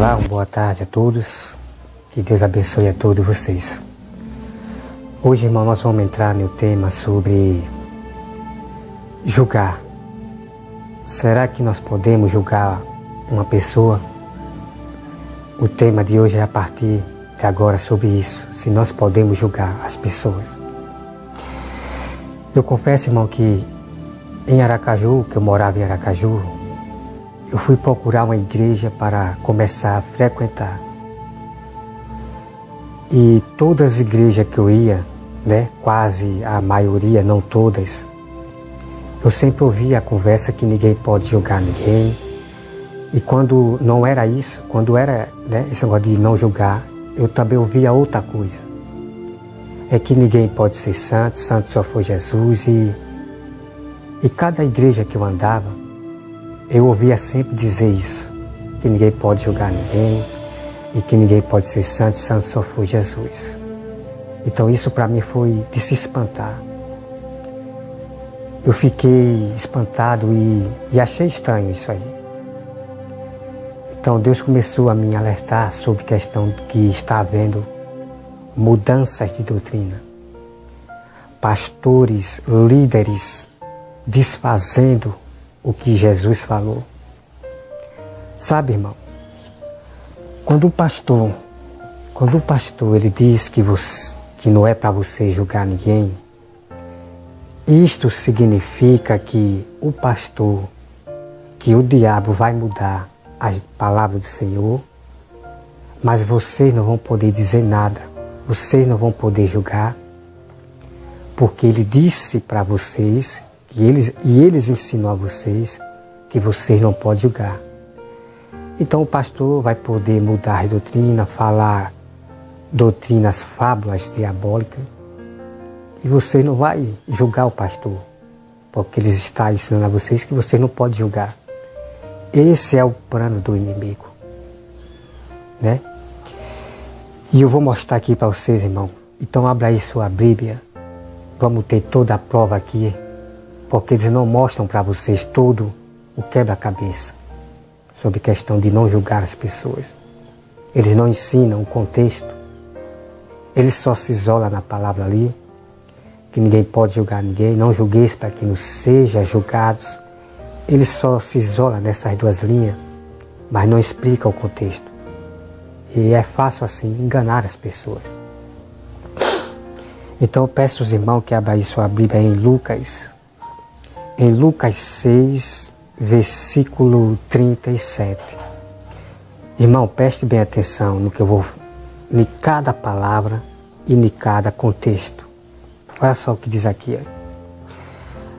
Olá, uma boa tarde a todos. Que Deus abençoe a todos vocês. Hoje, irmão, nós vamos entrar no tema sobre julgar. Será que nós podemos julgar uma pessoa? O tema de hoje é a partir de agora sobre isso, se nós podemos julgar as pessoas. Eu confesso, irmão, que em Aracaju, que eu morava em Aracaju, eu fui procurar uma igreja para começar a frequentar. E todas as igrejas que eu ia, quase a maioria, não todas, eu sempre ouvia a conversa que ninguém pode julgar ninguém. E quando não era isso, quando era esse negócio de não julgar, eu também ouvia outra coisa. É que ninguém pode ser santo, santo só foi Jesus. E cada igreja que eu andava, eu ouvia sempre dizer isso, que ninguém pode julgar ninguém e que ninguém pode ser santo, santo só foi Jesus. Então isso para mim foi de se espantar. Eu fiquei espantado e achei estranho isso aí. Então Deus começou a me alertar sobre a questão de que está havendo mudanças de doutrina. Pastores, líderes desfazendo o que Jesus falou. Sabe, irmão, quando o pastor ele diz que não é para você julgar ninguém, isto significa que o pastor, que o diabo vai mudar as palavras do Senhor, mas vocês não vão poder dizer nada, vocês não vão poder julgar, porque ele disse para vocês eles ensinam a vocês que vocês não podem julgar. Então o pastor vai poder mudar a doutrina, falar doutrinas, fábulas diabólicas, e você não vai julgar o pastor, porque ele está ensinando a vocês que você não pode julgar. Esse é o plano do inimigo, E eu vou mostrar aqui para vocês, irmão. Então abra aí sua Bíblia, vamos ter toda a prova aqui, porque eles não mostram para vocês todo o quebra-cabeça sobre a questão de não julgar as pessoas. Eles não ensinam o contexto. Eles só se isolam na palavra ali, que ninguém pode julgar ninguém, não julgueis para que não sejam julgados. Eles só se isolam nessas duas linhas, mas não explicam o contexto. E é fácil assim enganar as pessoas. Então eu peço aos irmãos que abram aí sua Bíblia em Lucas 6, versículo 37. Irmão, preste bem atenção no que eu vou, em cada palavra e em cada contexto. Olha só o que diz aqui.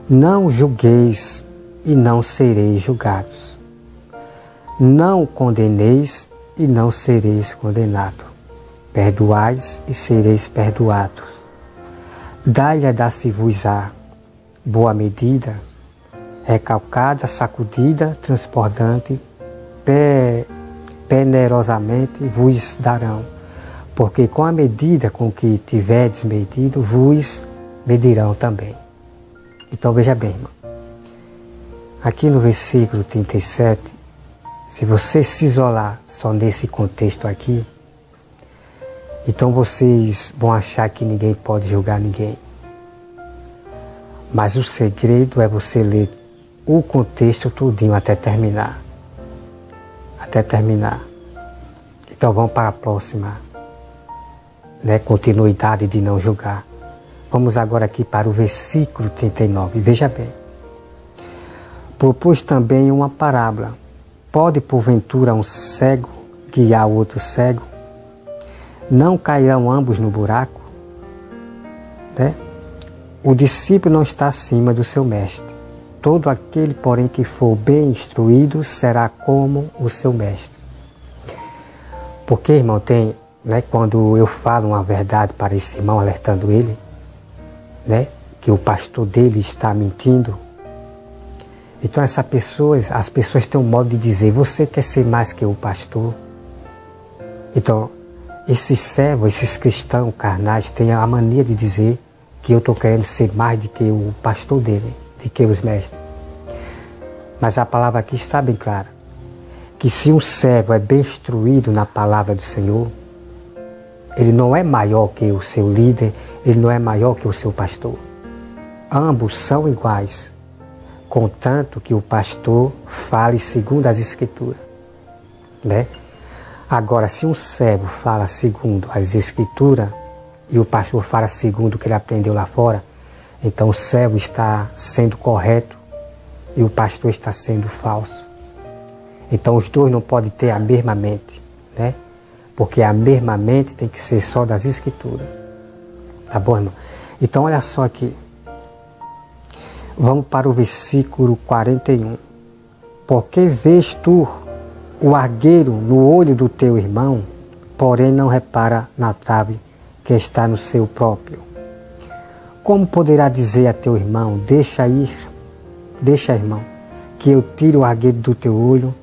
Não julgueis e não sereis julgados. Não condeneis e não sereis condenados. Perdoais e sereis perdoados. Dai-lhe dar-se-vos-á boa medida, recalcada, sacudida, transbordante, penerosamente vos darão. Porque com a medida com que tiverdes medido, vos medirão também. Então veja bem, irmão. Aqui no versículo 37, se você se isolar só nesse contexto aqui, então vocês vão achar que ninguém pode julgar ninguém. Mas o segredo é você ler o contexto todinho até terminar. Até terminar. Então vamos para a próxima, continuidade de não julgar. Vamos agora aqui para o versículo 39. Veja bem. Propôs também uma parábola. Pode porventura um cego guiar o outro cego? Não cairão ambos no buraco? O discípulo não está acima do seu mestre. Todo aquele, porém, que for bem instruído será como o seu mestre. Porque, irmão, quando eu falo uma verdade para esse irmão, alertando ele, que o pastor dele está mentindo, então as pessoas têm um modo de dizer, você quer ser mais que o pastor? Então, esses servos, esses cristãos carnais têm a mania de dizer que eu estou querendo ser mais do que o pastor dele, do que os mestres. Mas a palavra aqui está bem clara. que se um servo é bem instruído na palavra do Senhor, ele não é maior que o seu líder, ele não é maior que o seu pastor. Ambos são iguais, contanto que o pastor fale segundo as Escrituras, né? Agora, se um servo fala segundo as Escrituras e o pastor fala segundo o que ele aprendeu lá fora, então o servo está sendo correto e o pastor está sendo falso. Então os dois não podem ter a mesma mente, né? Porque a mesma mente tem que ser só das Escrituras. Tá bom, irmão? Então olha só aqui. Vamos para o versículo 41. Porque vês tu o argueiro no olho do teu irmão, porém não repara na trave que está no seu próprio? Como poderá dizer a teu irmão, deixa, irmão, que eu tire o argueiro do teu olho,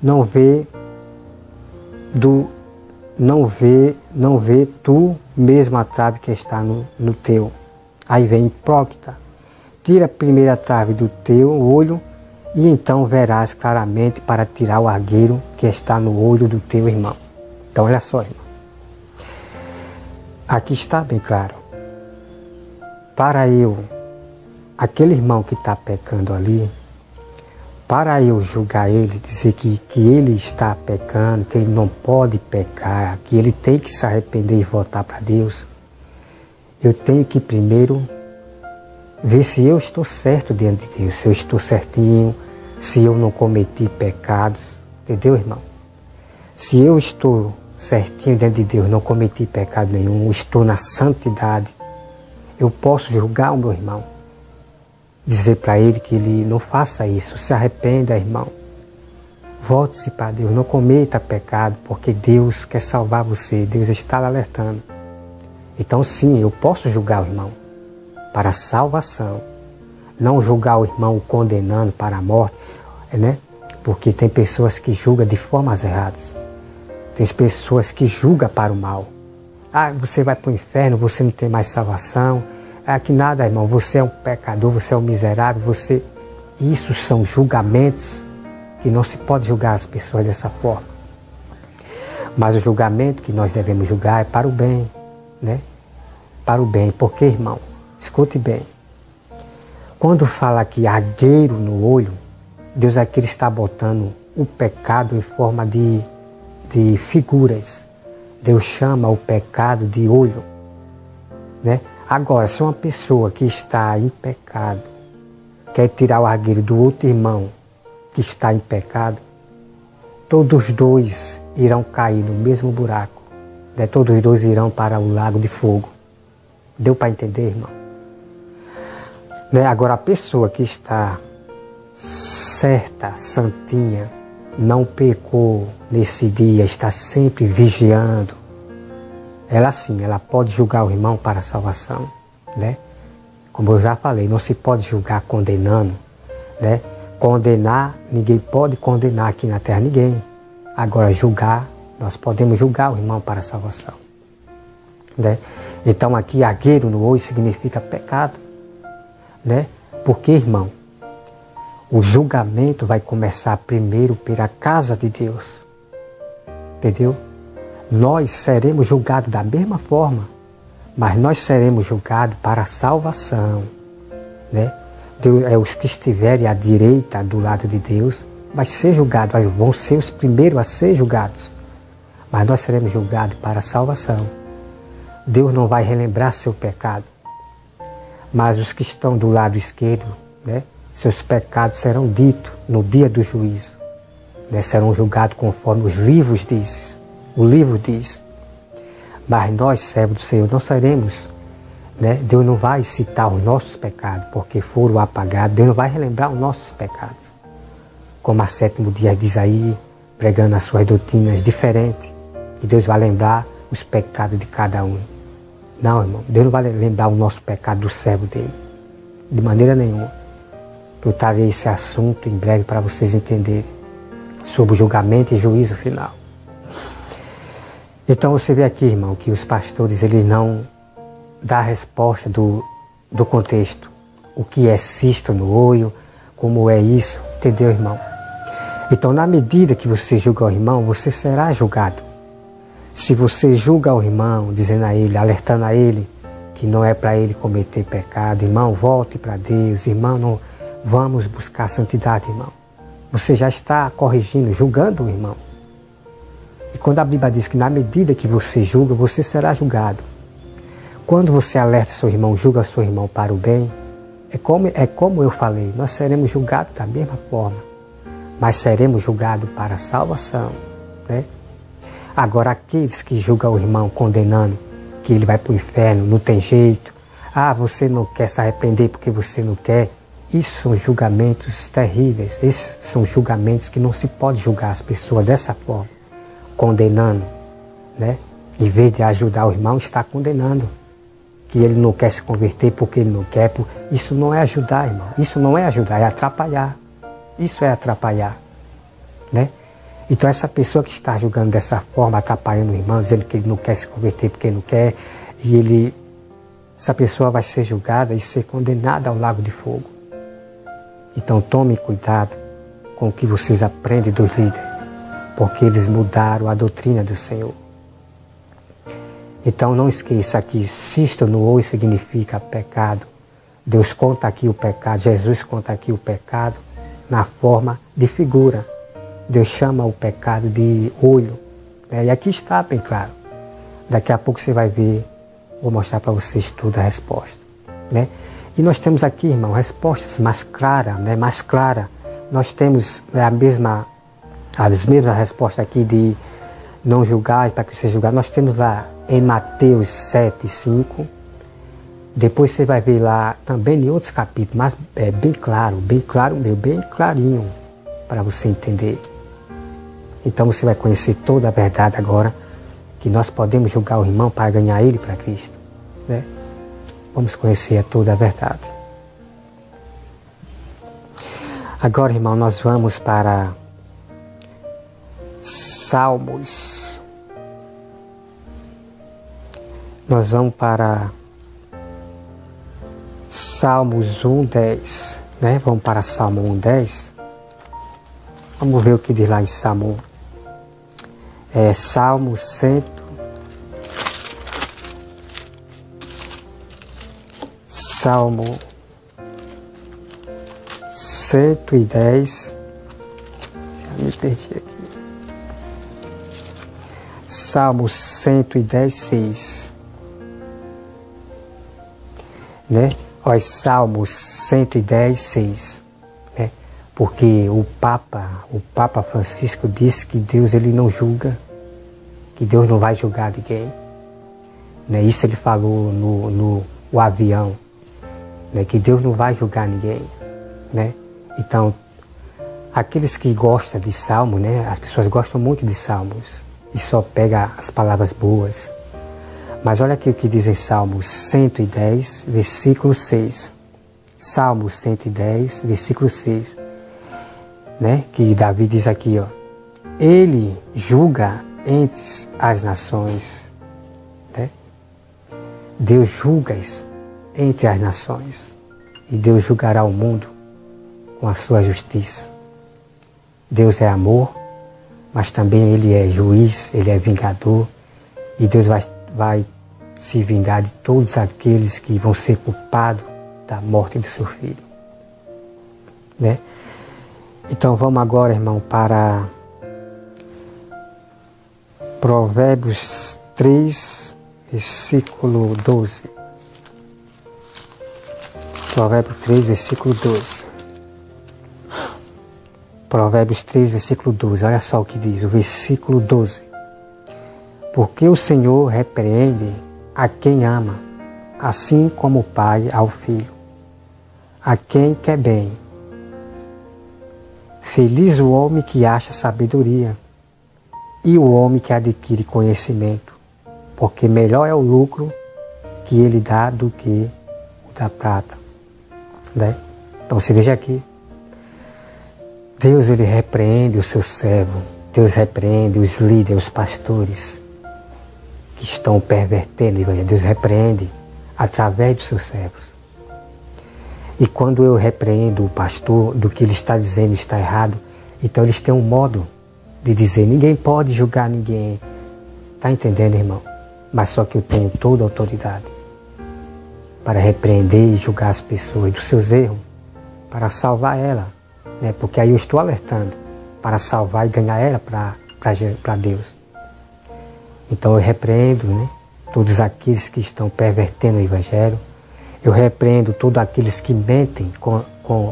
não vê tu mesmo a trave que está no teu. Aí vem hipócrita. Tira a primeira trave do teu olho e então verás claramente para tirar o argueiro que está no olho do teu irmão. Então olha só, irmão. Aqui está bem claro. Para eu, aquele irmão que está pecando ali, para eu julgar ele, dizer que ele está pecando, que ele não pode pecar, que ele tem que se arrepender e voltar para Deus, eu tenho que primeiro ver se eu estou certo diante de Deus, se eu estou certinho, se eu não cometi pecados, entendeu, irmão? Se eu estou certinho diante de Deus, não cometi pecado nenhum, estou na santidade, eu posso julgar o meu irmão, dizer para ele que ele não faça isso, se arrependa, irmão. Volte-se para Deus, não cometa pecado, porque Deus quer salvar você, Deus está lhe alertando. Então sim, eu posso julgar o irmão para a salvação, não julgar o irmão condenando para a morte, né? Porque tem pessoas que julgam de formas erradas, tem pessoas que julgam para o mal. Ah, você vai para o inferno, você não tem mais salvação. É que nada, irmão, você é um pecador, você é um miserável, você... Isso são julgamentos que não se pode julgar as pessoas dessa forma. Mas o julgamento que nós devemos julgar é para o bem, né? Para o bem, porque, irmão, escute bem. Quando fala aqui argueiro no olho, Deus aqui está botando o pecado em forma de figuras. Deus chama o pecado de olho, né? Agora, se uma pessoa que está em pecado quer tirar o argueiro do outro irmão que está em pecado, todos os dois irão cair no mesmo buraco, né? Todos os dois irão para o lago de fogo. Deu para entender, irmão? Né? Agora, a pessoa que está certa, santinha, não pecou nesse dia, está sempre vigiando, ela sim, ela pode julgar o irmão para a salvação, né? Como eu já falei, não se pode julgar condenando, né? Condenar, ninguém pode condenar aqui na terra, ninguém. Agora, julgar, nós podemos julgar o irmão para a salvação, né? Então aqui, argueiro no olho significa pecado, né? Porque, irmão, o julgamento vai começar primeiro pela casa de Deus, entendeu? Nós seremos julgados da mesma forma, mas nós seremos julgados para a salvação, né? Deus, os que estiverem à direita do lado de Deus vai ser julgados, vão ser os primeiros a ser julgados, mas nós seremos julgados para a salvação. Deus não vai relembrar seu pecado, mas os que estão do lado esquerdo, né? Seus pecados serão ditos no dia do juízo, né? Serão julgados conforme os livros dizem. O livro diz, mas nós, servos do Senhor, não seremos, né? Deus não vai citar os nossos pecados, porque foram apagados. Deus não vai relembrar os nossos pecados. Como a sétimo dia diz aí, pregando as suas doutrinas diferentes, que Deus vai lembrar os pecados de cada um. Não, irmão, Deus não vai lembrar o nosso pecado do servo dele, de maneira nenhuma. Eu trarei esse assunto em breve para vocês entenderem, sobre o julgamento e juízo final. Então você vê aqui, irmão, que os pastores eles não dão a resposta do contexto. O que é cisto no olho, como é isso, entendeu, irmão? Então, na medida que você julga o irmão, você será julgado. Se você julga o irmão, dizendo a ele, alertando a ele, que não é para ele cometer pecado, irmão, volte para Deus, irmão, não, vamos buscar santidade, irmão. Você já está corrigindo, julgando o irmão. E quando a Bíblia diz que na medida que você julga, você será julgado. Quando você alerta seu irmão, julga seu irmão para o bem, é como eu falei, nós seremos julgados da mesma forma, mas seremos julgados para a salvação, né? Agora, aqueles que julgam o irmão condenando, que ele vai para o inferno, não tem jeito, você não quer se arrepender porque você não quer, isso são julgamentos terríveis, esses são julgamentos que não se pode julgar as pessoas dessa forma, condenando, né? Em vez de ajudar o irmão, está condenando, que ele não quer se converter porque ele não quer, isso não é ajudar, irmão, isso não é ajudar, é atrapalhar, isso é atrapalhar, né? Então essa pessoa que está julgando dessa forma, atrapalhando o irmão, dizendo que ele não quer se converter porque não quer, essa pessoa vai ser julgada e ser condenada ao lago de fogo. Então tome cuidado com o que vocês aprendem dos líderes, porque eles mudaram a doutrina do Senhor. Então não esqueça que cisto no oi significa pecado. Deus conta aqui o pecado, Jesus conta aqui o pecado na forma de figura. Deus chama o pecado de olho, né? E aqui está bem claro. Daqui a pouco você vai ver, vou mostrar para vocês toda a resposta, né? E nós temos aqui, irmão, respostas mais claras, né? Mais clara. Nós temos as mesmas respostas aqui de não julgar, para que você julgar. Nós temos lá em Mateus 7, 5. Depois você vai ver lá também em outros capítulos, mas é bem claro meu, bem clarinho para você entender. Então você vai conhecer toda a verdade agora, que nós podemos julgar o irmão para ganhar ele para Cristo, né? Vamos conhecer toda a verdade. Agora, irmão, nós vamos para Salmos. Nós vamos para Salmos 1:10, né? Vamos para Salmo 1:10. Vamos ver o que diz lá em Salmo 1. Salmo 110. Já me perdi aqui. Salmo 110, 6. Né? Olha, Salmo 110, 6. Né? Porque o Papa Francisco disse que Deus ele não julga, que Deus não vai julgar ninguém. Né? Isso ele falou no avião, né? Que Deus não vai julgar ninguém. Né? Então, aqueles que gostam de salmo, né? As pessoas gostam muito de salmos e só pega as palavras boas. Mas olha aqui o que diz em Salmo 110, versículo 6. Salmo 110, versículo 6. Né? Que Davi diz aqui, ó. Ele julga entre as nações. Né? Deus julga entre as nações. E Deus julgará o mundo com a sua justiça. Deus é amor, mas também Ele é juiz, Ele é vingador. E Deus vai se vingar de todos aqueles que vão ser culpados da morte do seu filho. Né? Então vamos agora, irmão, para Provérbios 3, versículo 12. Provérbios 3, versículo 12. Provérbios 3, versículo 12. Olha só o que diz, o versículo 12. Porque o Senhor repreende a quem ama, assim como o pai ao filho, a quem quer bem. Feliz o homem que acha sabedoria e o homem que adquire conhecimento, porque melhor é o lucro que ele dá do que o da prata. Né? Então você veja aqui, Deus ele repreende o seu servo, Deus repreende os líderes, os pastores que estão pervertendo o evangelho. Deus repreende através dos seus servos. E quando eu repreendo o pastor do que ele está dizendo está errado, Então eles têm um modo de dizer, ninguém pode julgar ninguém. Está entendendo, irmão? Mas só que eu tenho toda a autoridade para repreender e julgar as pessoas dos seus erros, para salvar ela, né? Porque aí eu estou alertando para salvar e ganhar ela para Deus. Então eu repreendo, né, todos aqueles que estão pervertendo o Evangelho. Eu repreendo todos aqueles que mentem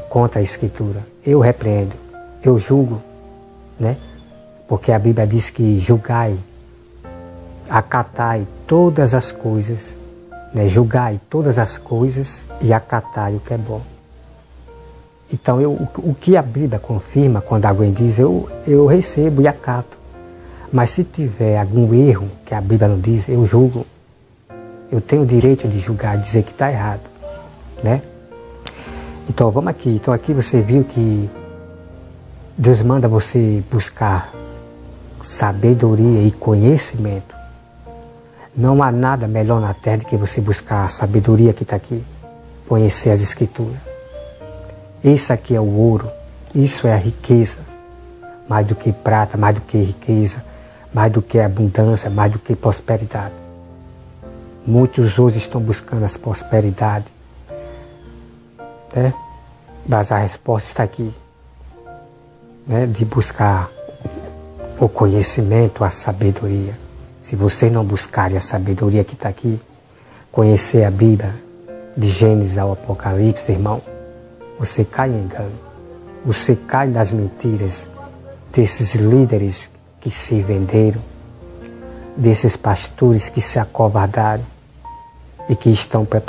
contra a Escritura. Eu repreendo, eu julgo, né? Porque a Bíblia diz que julgai, acatai todas as coisas, né? Julgai todas as coisas e acatai o que é bom. Então o que a Bíblia confirma quando alguém diz, eu recebo e acato. Mas se tiver algum erro que a Bíblia não diz, eu julgo. Eu tenho o direito de julgar, de dizer que está errado, né? Então vamos aqui. Então aqui você viu que Deus manda você buscar sabedoria e conhecimento. Não há nada melhor na terra do que você buscar a sabedoria que está aqui, conhecer as Escrituras. Isso aqui é o ouro, isso é a riqueza, mais do que prata, mais do que riqueza, mais do que abundância, mais do que prosperidade. Muitos hoje estão buscando as prosperidades, né? Mas a resposta está aqui, né? De buscar o conhecimento, a sabedoria. Se vocês não buscarem a sabedoria que está aqui, conhecer a Bíblia, de Gênesis ao Apocalipse, irmão, você cai em engano. Você cai nas mentiras desses líderes que se venderam, desses pastores que se acovardaram e que estão preparados